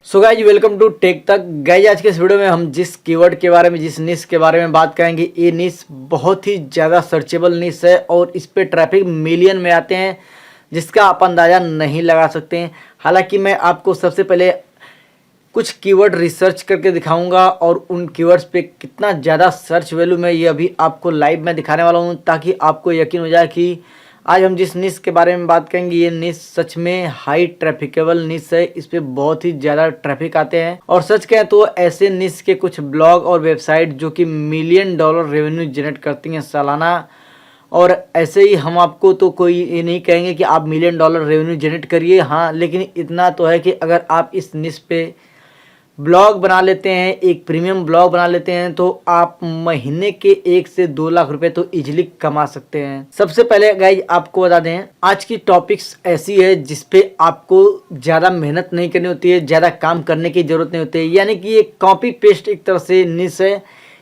So guys welcome to Tech Tak. Guys आज के इस वीडियो में हम जिस कीवर्ड के बारे में जिस निश के बारे में बात करेंगे, ये निश बहुत ही ज़्यादा सर्चेबल निश है और इस पे ट्रैफिक मिलियन में आते हैं जिसका आप अंदाज़ा नहीं लगा सकते हैं। हालांकि मैं आपको सबसे पहले कुछ कीवर्ड रिसर्च करके दिखाऊंगा और उन कीवर्ड्स पे कितना ज़्यादा सर्च वैल्यू में ये अभी आपको लाइव में दिखाने वाला हूँ, ताकि आपको यकीन हो जाए कि आज हम जिस निश के बारे में बात करेंगे ये निश सच में हाई ट्रैफिकेबल निश है। इस पे बहुत ही ज़्यादा ट्रैफिक आते हैं और सच कहें तो ऐसे निश के कुछ ब्लॉग और वेबसाइट जो कि $1 मिलियन रेवेन्यू जनरेट करती हैं सालाना। और ऐसे ही हम आपको तो कोई ये नहीं कहेंगे कि आप $1 मिलियन रेवेन्यू जनरेट करिए, हाँ, लेकिन इतना तो है कि अगर आप इस निश पे ब्लॉग बना लेते हैं, एक प्रीमियम ब्लॉग बना लेते हैं, तो आप महीने के 1 से 2 लाख रुपए तो इजीली कमा सकते हैं। सबसे पहले गाइज आपको बता दें, आज की टॉपिक्स ऐसी है जिसपे आपको ज़्यादा मेहनत नहीं करनी होती है, ज़्यादा काम करने की ज़रूरत नहीं होती है। यानी कि ये कॉपी पेस्ट एक तरह से निश है।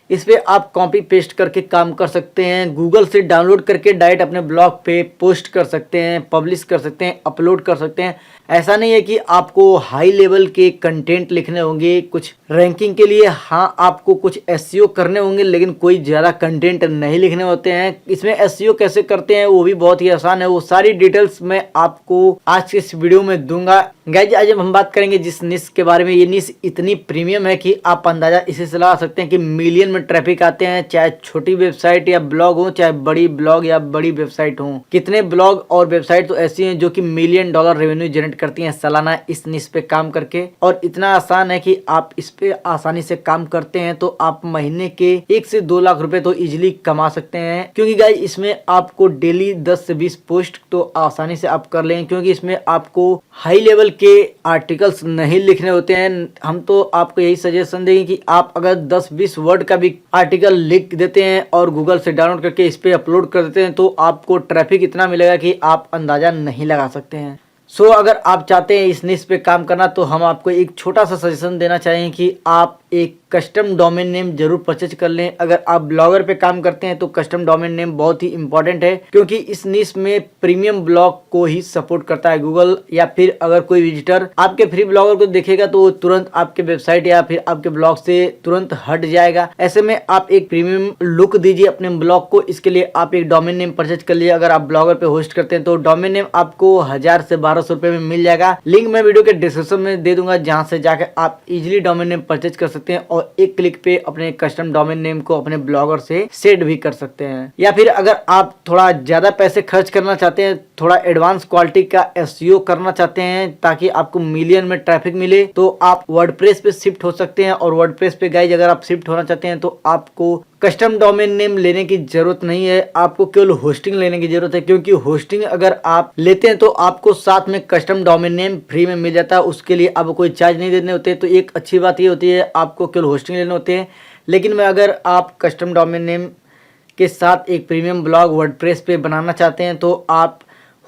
इस पर आप कॉपी पेस्ट करके काम कर सकते हैं, गूगल से डाउनलोड करके डायरेक्ट अपने ब्लॉग पे पोस्ट कर सकते हैं, पब्लिश कर सकते हैं, अपलोड कर सकते हैं। ऐसा नहीं है कि आपको हाई लेवल के कंटेंट लिखने होंगे कुछ रैंकिंग के लिए, हाँ आपको कुछ एसईओ करने होंगे, लेकिन कोई ज़्यादा कंटेंट नहीं लिखने होते हैं। इसमें एसईओ कैसे करते हैं वो भी बहुत ही आसान है, वो सारी डिटेल्स मैं आपको आज के इस वीडियो में दूंगा। गाइज आज हम बात करेंगे जिस निश के बारे में, ये निश इतनी प्रीमियम है कि आप अंदाजा इसी से लगा सकते हैं कि मिलियन में ट्रैफिक आते हैं, चाहे छोटी वेबसाइट या ब्लॉग हो, चाहे बड़ी ब्लॉग या बड़ी वेबसाइट हो। कितने ब्लॉग और वेबसाइट तो ऐसी हैं जो कि $1 मिलियन रेवेन्यू जनरेट करती हैं सालाना इस निश पे काम करके। और इतना आसान है कि आप इस पे आसानी से काम करते हैं तो आप महीने के 1 से 2 लाख रुपए तो इजीली कमा सकते हैं। क्योंकि गाइस इसमें आपको डेली 10 से 20 पोस्ट तो आसानी से आप कर लेंगे, क्योंकि इसमें आपको हाई लेवल के आर्टिकल्स नहीं लिखने होते हैं। हम तो आपको यही सजेशन देंगे कि आप अगर 10-20 वर्ड का भी आर्टिकल लिख देते हैं और गूगल से डाउनलोड करके इस पे अपलोड कर देते हैं, तो आपको ट्रैफिक इतना मिलेगा कि आप अंदाजा नहीं लगा सकते हैं। सो अगर आप चाहते हैं इस निश पे काम करना, तो हम आपको एक छोटा सा सजेशन देना चाहेंगे कि आप एक कस्टम डोमेन नेम जरूर परचेज कर लें। अगर आप ब्लॉगर पे काम करते हैं तो कस्टम डोमेन नेम बहुत ही इंपॉर्टेंट है, क्योंकि इस निश में प्रीमियम ब्लॉग को ही सपोर्ट करता है गूगल। या फिर अगर कोई विजिटर आपके फ्री ब्लॉगर को देखेगा तो वो तुरंत आपके वेबसाइट या फिर आपके ब्लॉग से तुरंत हट जाएगा। ऐसे में आप एक प्रीमियम लुक दीजिए अपने ब्लॉग को, इसके लिए आप एक डोमेन नेम परचेज कर लिए। अगर आप ब्लॉगर पे होस्ट करते हैं तो डोमेन नेम आपको 1000 से 1200 रुपए में मिल जाएगा। लिंक मैं वीडियो के डिस्क्रिप्शन में दे दूंगा, जहां से जाकर आप इजीली डोमेन नेम परचेज कर सकते हैं और एक क्लिक पे अपने कस्टम डोमेन नेम को अपने ब्लॉगर से सेट भी कर सकते हैं। या फिर अगर आप थोड़ा ज्यादा पैसे खर्च करना चाहते हैं, थोड़ा एडवांस क्वालिटी का एसईओ करना चाहते हैं ताकि आपको मिलियन में ट्रैफिक मिले, तो आप वर्डप्रेस पे शिफ्ट हो सकते हैं। और वर्डप्रेस पे गाइज अगर आप शिफ्ट होना चाहते हैं तो आपको कस्टम डोमेन नेम लेने की जरूरत नहीं है, आपको केवल होस्टिंग लेने की जरूरत है। क्योंकि होस्टिंग अगर आप लेते हैं तो आपको साथ में कस्टम डोमेन नेम फ्री में मिल जाता है, उसके लिए आपको कोई चार्ज नहीं देने होते। तो एक अच्छी बात ये होती है, आपको केवल होस्टिंग लेने होते हैं। लेकिन मैं अगर आप कस्टम डोमेन नेम के साथ एक प्रीमियम ब्लॉग वर्डप्रेस पे बनाना चाहते हैं तो आप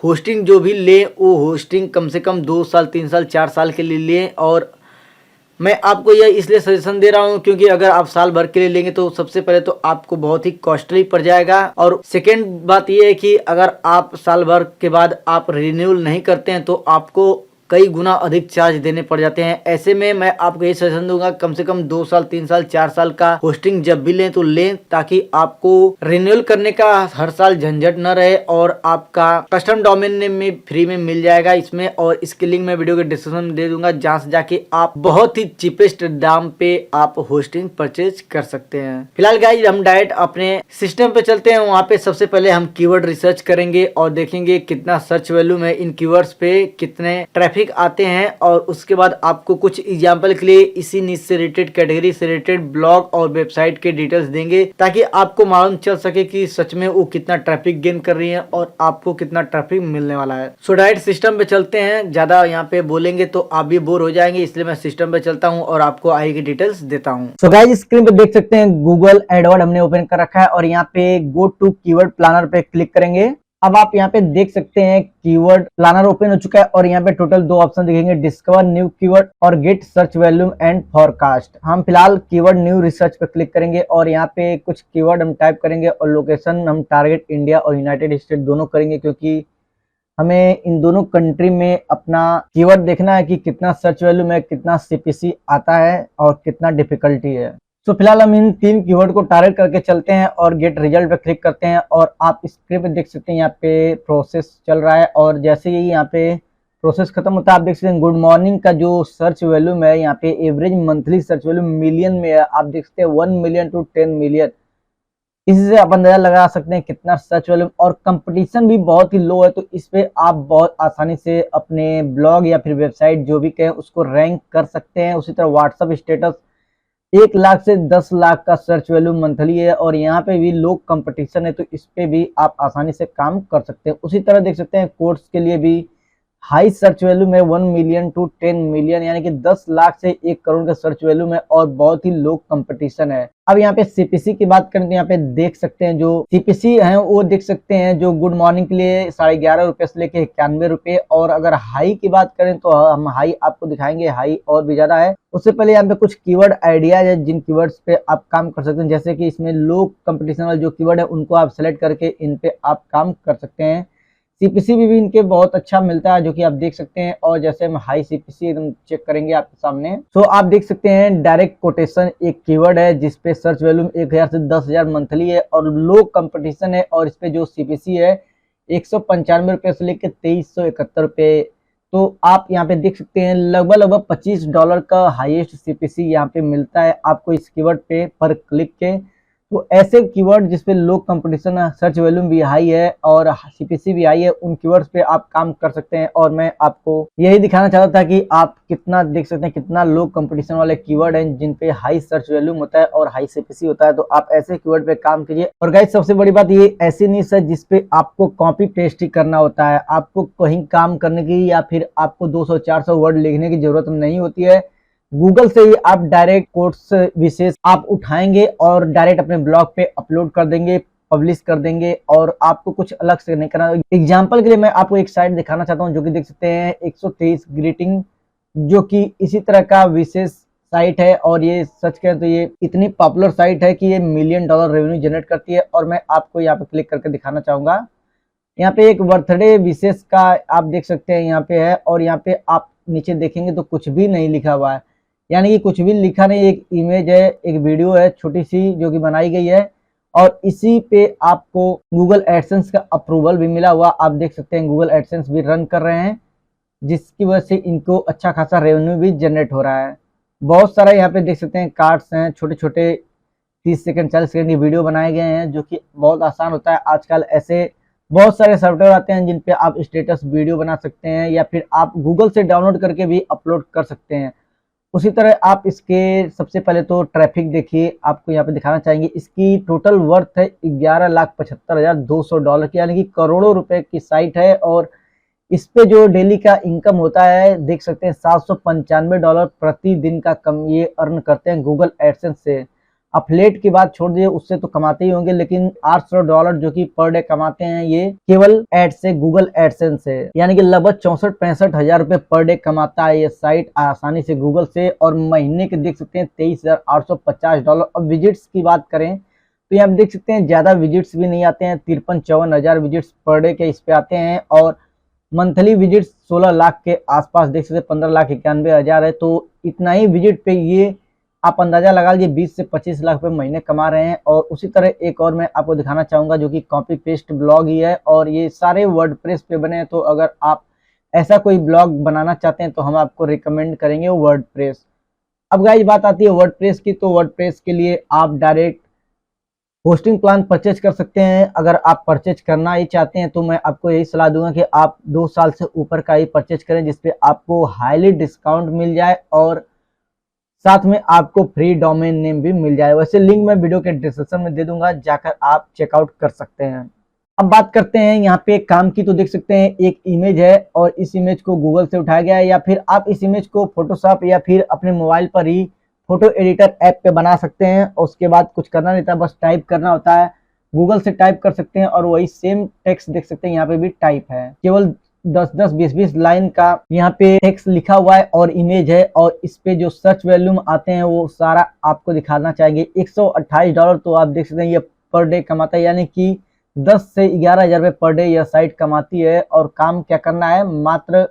होस्टिंग जो भी लें वो होस्टिंग कम से कम 2 साल 3 साल 4 साल के लिए लें। और मैं आपको यह इसलिए सजेशन दे रहा हूं क्योंकि अगर आप साल भर के लिए लेंगे तो सबसे पहले तो आपको बहुत ही कॉस्टली पड़ जाएगा। और सेकेंड बात यह है कि अगर आप साल भर के बाद आप रिन्यूअल नहीं करते हैं तो आपको कई गुना अधिक चार्ज देने पड़ जाते हैं। ऐसे में मैं आपको यही सजेशन दूंगा, कम से कम 2 साल 3 साल 4 साल का होस्टिंग जब भी लें तो लें, ताकि आपको रिन्यूअल करने का हर साल झंझट न रहे और आपका कस्टम डोमेन नेम में फ्री में मिल जाएगा इसमें। और इसके लिंक मैं वीडियो के डिस्क्रिप्शन में दे दूंगा, जहां से जाके आप बहुत ही चीपेस्ट दाम पे आप होस्टिंग परचेज कर सकते हैं। फिलहाल गाइस हम डायरेक्ट अपने सिस्टम पे चलते हैं। वहाँ पे सबसे पहले हम कीवर्ड रिसर्च करेंगे और देखेंगे कितना सर्च वैल्यू में इन कीवर्ड्स पे कितने ट्रैफिक आते हैं। और उसके बाद आपको कुछ एग्जांपल के लिए इसी निश से रिलेटेड कैटेगरी से रिलेटेड ब्लॉग और वेबसाइट के डिटेल्स देंगे, ताकि आपको मालूम चल सके कि सच में वो कितना ट्रैफिक गेन कर रही है और आपको कितना ट्रैफिक मिलने वाला है। सो डायरेक्ट सिस्टम पे चलते हैं, ज्यादा यहाँ पे बोलेंगे तो आप भी बोर हो जाएंगे, इसलिए मैं सिस्टम पे चलता हूँ और आपको आई की डिटेल्स देता हूँ। सो गाइस स्क्रीन पे देख सकते हैं गूगल एडवर्ड हमने ओपन कर रखा है और यहाँ पे गो टू कीवर्ड प्लानर पे क्लिक करेंगे। अब आप यहाँ पे देख सकते हैं कीवर्ड प्लानर ओपन हो चुका है और यहाँ पे टोटल 2 ऑप्शन दिखेंगे, डिस्कवर न्यू कीवर्ड और get search volume and forecast. हम फिलहाल कीवर्ड न्यू रिसर्च पे क्लिक करेंगे और यहाँ पे कुछ कीवर्ड हम टाइप करेंगे और लोकेशन हम टारगेट इंडिया और यूनाइटेड स्टेट दोनों करेंगे, क्योंकि हमें इन दोनों कंट्री में अपना कीवर्ड देखना है कि कितना सर्च वैल्यू में कितना सीपीसी आता है और कितना डिफिकल्टी है। तो फिलहाल हम इन 3 कीवर्ड को टारगेट करके चलते हैं और गेट रिजल्ट पे क्लिक करते हैं और आप स्क्रीन पे देख सकते हैं यहाँ पे प्रोसेस चल रहा है और जैसे ही यहाँ पे प्रोसेस खत्म होता है आप देख सकते हैं गुड मॉर्निंग का जो सर्च वैल्यूम है यहाँ पे average monthly search value million में है। आप देख सकते हैं 1 मिलियन टू 10 मिलियन। इसी से आप अंदाजा लगा सकते हैं कितना सर्च वैल्यूम और कंपटीशन भी बहुत ही लो है। तो इस पे आप बहुत आसानी से अपने ब्लॉग या फिर वेबसाइट जो भी कहें उसको रैंक कर सकते हैं। उसी तरह व्हाट्सएप स्टेटस 1 लाख से 10 लाख का सर्च वैल्यू मंथली है और यहाँ पे भी लो कंपटीशन है तो इस पे भी आप आसानी से काम कर सकते हैं। उसी तरह देख सकते हैं कोर्स के लिए भी हाई सर्च वैल्यू में 1 मिलियन टू 10 मिलियन यानी कि 10 लाख से 1 करोड़ का सर्च वैल्यू में और बहुत ही लो कंपटीशन है। अब यहाँ पे सीपीसी की बात करें तो यहाँ पे देख सकते हैं जो सीपीसी है वो देख सकते हैं जो गुड मॉर्निंग के लिए 11.5 रुपए से लेके 91 रुपए और अगर हाई की बात करें तो हम हाई आपको दिखाएंगे, हाई और भी ज्यादा है। उससे पहले यहाँ पे कुछ कीवर्ड आइडियाज है जिन कीवर्ड्स पे आप काम कर सकते हैं, जैसे कि इसमें लो कंपटीशन वाले जो कीवर्ड है उनको आप सेलेक्ट करके इन पे आप काम कर सकते हैं। सीपीसी भी इनके बहुत अच्छा मिलता है जो कि आप देख सकते हैं और जैसे हम हाई सीपीसी एकदम चेक करेंगे आपके सामने तो आप देख सकते हैं डायरेक्ट कोटेशन एक कीवर्ड है जिसपे सर्च वैल्यूम 1000 से 10,000 मंथली है और लो कंपटीशन है और इस पे जो सीपीसी है 195 रुपए से लेकर 2371 रुपए। तो आप यहाँ पे देख सकते हैं लगभग $25 का हाईएस्ट सीपीसी यहाँ पे मिलता है आपको इस कीवर्ड पे पर क्लिक के। तो ऐसे कीवर्ड जिसपे लो कंपटीशन है, सर्च वैल्यूम भी हाई है और सीपीसी भी हाई है, उन कीवर्ड्स पे आप काम कर सकते हैं। और मैं आपको यही दिखाना चाहता था कि आप कितना देख सकते हैं कितना लो कंपटीशन वाले कीवर्ड हैं जिन पे हाई सर्च वैल्यूम होता है और हाई सीपीसी होता है। तो आप ऐसे कीवर्ड पे काम कीजिए। और गाइस सबसे बड़ी बात ये ऐसी नीश है जिसपे आपको कॉपी पेस्ट ही करना होता है, आपको कहीं काम करने की या फिर आपको 200-400 वर्ड लिखने की जरूरत नहीं होती है। गूगल से ही आप डायरेक्ट कोर्स विशेष आप उठाएंगे और डायरेक्ट अपने ब्लॉग पे अपलोड कर देंगे, पब्लिश कर देंगे और आपको कुछ अलग से नहीं करना। एग्जांपल के लिए मैं आपको एक साइट दिखाना चाहता हूं जो कि देख सकते हैं 123 ग्रीटिंग जो कि इसी तरह का विशेष साइट है और ये सच कहें तो ये इतनी पॉपुलर साइट है कि ये $1 मिलियन रेवेन्यू जनरेट करती है। और मैं आपको यहाँ पे क्लिक करके दिखाना चाहूंगा। यहाँ पे एक बर्थडे विशेष का आप देख सकते हैं यहाँ पे है और यहाँ पे आप नीचे देखेंगे तो कुछ भी नहीं लिखा हुआ है, यानी कि कुछ भी लिखा नहीं, एक इमेज है, एक वीडियो है छोटी सी जो कि बनाई गई है और इसी पे आपको गूगल एडसेंस का अप्रूवल भी मिला हुआ। आप देख सकते हैं गूगल एडसेंस भी रन कर रहे हैं जिसकी वजह से इनको अच्छा खासा रेवेन्यू भी जनरेट हो रहा है। बहुत सारा यहाँ पे देख सकते हैं कार्ड्स हैं, छोटे छोटे 30 सेकंड 40 सेकंड की वीडियो बनाए गए हैं जो कि बहुत आसान होता है। आजकल ऐसे बहुत सारे सॉफ्टवेयर आते हैं जिन पे आप स्टेटस वीडियो बना सकते हैं या फिर आप गूगल से डाउनलोड करके भी अपलोड कर सकते हैं। उसी तरह आप इसके सबसे पहले तो ट्रैफिक देखिए, आपको यहाँ पे दिखाना चाहेंगे इसकी टोटल वर्थ है $11,75,200 की, यानी कि करोड़ों रुपए की साइट है। और इस पे जो डेली का इनकम होता है देख सकते हैं $795 प्रतिदिन का कम ये अर्न करते हैं गूगल एडसेंस से। अफिलिएट की बात छोड़ दिए उससे तो कमाते ही होंगे, लेकिन $800 जो कि पर डे कमाते हैं ये केवल एड से, गूगल एडसेंस से, यानी कि लगभग 64-65 हजार रुपए पर डे कमाता है ये साइट आसानी से गूगल से। और महीने के देख सकते हैं $23,850। अब विजिट्स की बात करें तो यहाँ देख सकते हैं ज्यादा विजिट्स भी नहीं आते हैं, 53-54 हजार विजिट्स पर डे के इस पे आते हैं और मंथली विजिट्स 16 लाख के आसपास देख सकते हैं, 15,91,000 है। तो इतना ही विजिट पे ये आप अंदाजा लगा लीजिए 20 से 25 लाख रुपए महीने कमा रहे हैं। और उसी तरह एक और मैं आपको दिखाना चाहूंगा जो कि कॉपी पेस्ट ब्लॉग ही है और ये सारे वर्डप्रेस पे बने हैं। तो अगर आप ऐसा कोई ब्लॉग बनाना चाहते हैं तो हम आपको रिकमेंड करेंगे वर्डप्रेस। अब गाइस बात आती है वर्डप्रेस की, तो वर्डप्रेस के लिए आप डायरेक्ट होस्टिंग प्लान परचेज कर सकते हैं। अगर आप परचेज करना ही चाहते हैं तो मैं आपको यही सलाह दूंगा कि आप 2 साल से ऊपर का ही परचेज करें जिसपे आपको हाईली डिस्काउंट मिल जाए और साथ में आपको फ्री डोमेन नेम भी मिल जाए। वैसे लिंक मैं वीडियो के डिस्क्रिप्शन में दे दूंगा, जाकर आप चेकआउट कर सकते हैं। अब बात करते हैं यहाँ पे काम की, तो देख सकते हैं एक इमेज है और इस इमेज को गूगल से उठाया गया है या फिर आप इस इमेज को फोटोशॉप या फिर अपने मोबाइल पर ही फोटो एडिटर ऐप पे बना सकते हैं। और उसके बाद कुछ करना नहीं था, बस टाइप करना होता है, गूगल से टाइप कर सकते हैं और वही सेम टेक्स्ट देख सकते हैं यहाँ पे भी टाइप है। केवल 10-10, 20-20 लाइन का यहाँ पे टेक्स्ट लिखा हुआ है और इमेज है और इस पे जो सर्च वैल्यूम आते हैं वो सारा आपको दिखाना चाहेंगे। $128 तो आप देख सकते हैं ये पर डे कमाता है, यानी कि 10 से 11,000 रुपये पर डे यह साइट कमाती है। और काम क्या करना है, मात्र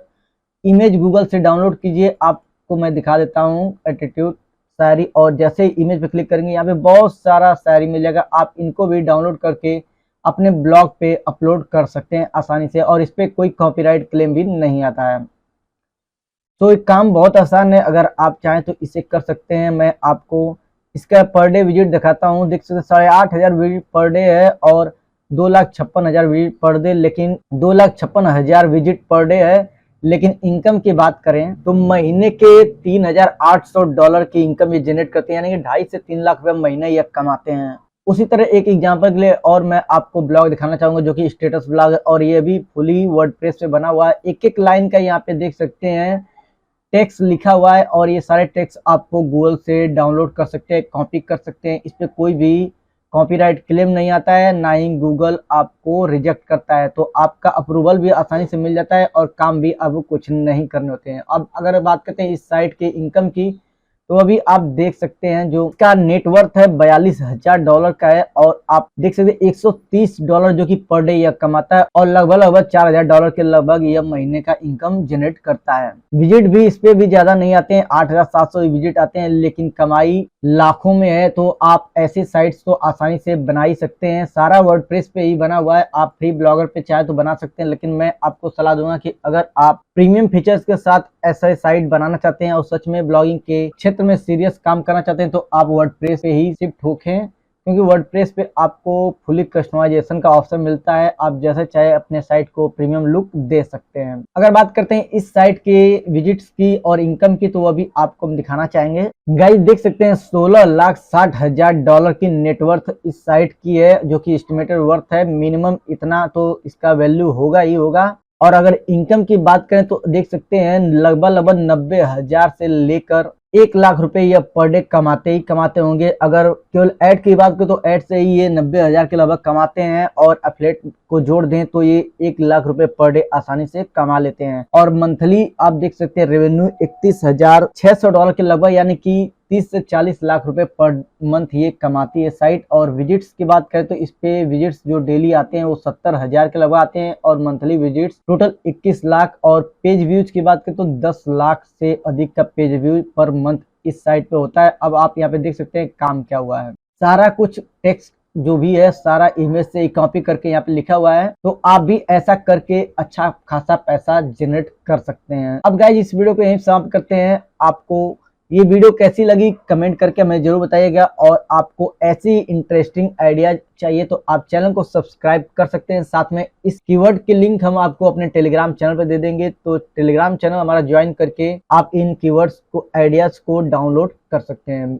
इमेज गूगल से डाउनलोड कीजिए। आपको मैं दिखा देता हूँ एटीट्यूड शायरी, और जैसे ही इमेज पे क्लिक करेंगे यहाँ पे बहुत सारा शायरी मिल जाएगा। आप इनको भी डाउनलोड करके अपने ब्लॉग पे अपलोड कर सकते हैं आसानी से, और इस पे कोई कॉपीराइट क्लेम भी नहीं आता है। तो एक काम बहुत आसान है, अगर आप चाहें तो इसे कर सकते हैं। मैं आपको इसका पर डे विजिट दिखाता हूँ। देख सकते 8,500 विजिट पर डे है और 2,56,000 विजिट पर डे, लेकिन 2,56,000 विजिट पर डे है। लेकिन इनकम की बात करें तो महीने के $3,800 की इनकम ये जनरेट करते हैं, यानी कि 2.5 से 3 लाख रुपए महीने ये कमाते हैं। उसी तरह एक एग्जांपल के लिए और मैं आपको ब्लॉग दिखाना चाहूंगा जो कि स्टेटस ब्लॉग है, और ये भी फुली वर्डप्रेस पे बना हुआ है। एक एक लाइन का यहाँ पे देख सकते हैं टेक्स्ट लिखा हुआ है, और ये सारे टेक्स्ट आपको गूगल से डाउनलोड कर सकते हैं, कॉपी कर सकते हैं। इस पे कोई भी कॉपीराइट क्लेम नहीं आता है, ना ही गूगल आपको रिजेक्ट करता है। तो आपका अप्रूवल भी आसानी से मिल जाता है और काम भी अब कुछ नहीं करने होते हैं। अब अगर बात करते हैं इस साइट के इनकम की, तो अभी आप देख सकते हैं जो इसका नेटवर्थ है $42,000 का है, और आप देख सकते हैं $130 जो कि पर डे यह कमाता है, और लगभग $4,000 के लगभग यह महीने का इनकम जनरेट करता है। विजिट भी इस पे भी ज्यादा नहीं आते हैं, 8,700 विजिट आते हैं, लेकिन कमाई लाखों में है। तो आप ऐसे साइट्स तो आसानी से बना ही सकते हैं। सारा वर्डप्रेस पे ही बना हुआ है, आप फ्री ब्लॉगर पे चाहे तो बना सकते हैं, लेकिन मैं आपको सलाह दूंगा कि अगर आप प्रीमियम फीचर्स के साथ ऐसा साइट बनाना चाहते हैं और सच में ब्लॉगिंग के क्षेत्र में सीरियस काम करना चाहते हैं, तो आप वर्डप्रेस पे ही शिफ्ट होखें, क्योंकि वर्डप्रेस पे आपको फुली कस्टमाइजेशन का ऑप्शन मिलता है। आप जैसे चाहे अपने साइट को प्रीमियम लुक दे सकते हैं। अगर बात करते हैं इस साइट के विजिट्स की और इनकम की, तो वो भी आपको हम दिखाना चाहेंगे। गाइस देख सकते हैं $16,60,000 की नेटवर्थ इस साइट की है, जो कि एस्टिमेटेड वर्थ है। मिनिमम इतना तो इसका वैल्यू होगा ही होगा। और अगर इनकम की बात करें तो देख सकते हैं लगभग 90,000 से लेकर 1 लाख रुपए यह पर डे कमाते ही कमाते होंगे। अगर केवल ऐड की बात करें तो ऐड से ही ये 90,000 के लगभग कमाते हैं, और एफिलिएट को जोड़ दें तो ये 1 लाख रुपए पर डे आसानी से कमा लेते हैं। और मंथली आप देख सकते हैं रेवेन्यू $31,600 के लगभग, यानी कि 30 से 40 लाख रुपए पर मंथ ये कमाती है साइट। और विजिट्स की बात करें तो इस पे विजिट्स जो डेली आते हैं वो 70,000 के लगभग आते हैं, और मंथली विजिट्स टोटल 21 लाख। और पेज व्यूज की बात करें तो 10 लाख से अधिक का पेज व्यू पर मंथ इस साइट पे होता है। अब आप यहाँ पे देख सकते हैं काम क्या हुआ है। सारा कुछ टेक्स्ट जो भी है सारा इमेज से कॉपी करके यहाँ पे लिखा हुआ है, तो आप भी ऐसा करके अच्छा खासा पैसा जनरेट कर सकते हैं। अब गाइस इस वीडियो को यहीं समाप्त करते हैं। आपको ये वीडियो कैसी लगी कमेंट करके हमें जरूर बताइएगा, और आपको ऐसी इंटरेस्टिंग आइडिया चाहिए तो आप चैनल को सब्सक्राइब कर सकते हैं। साथ में इस कीवर्ड की लिंक हम आपको अपने टेलीग्राम चैनल पे दे देंगे, तो टेलीग्राम चैनल हमारा ज्वाइन करके आप इन कीवर्ड्स को आइडियाज को डाउनलोड कर सकते हैं।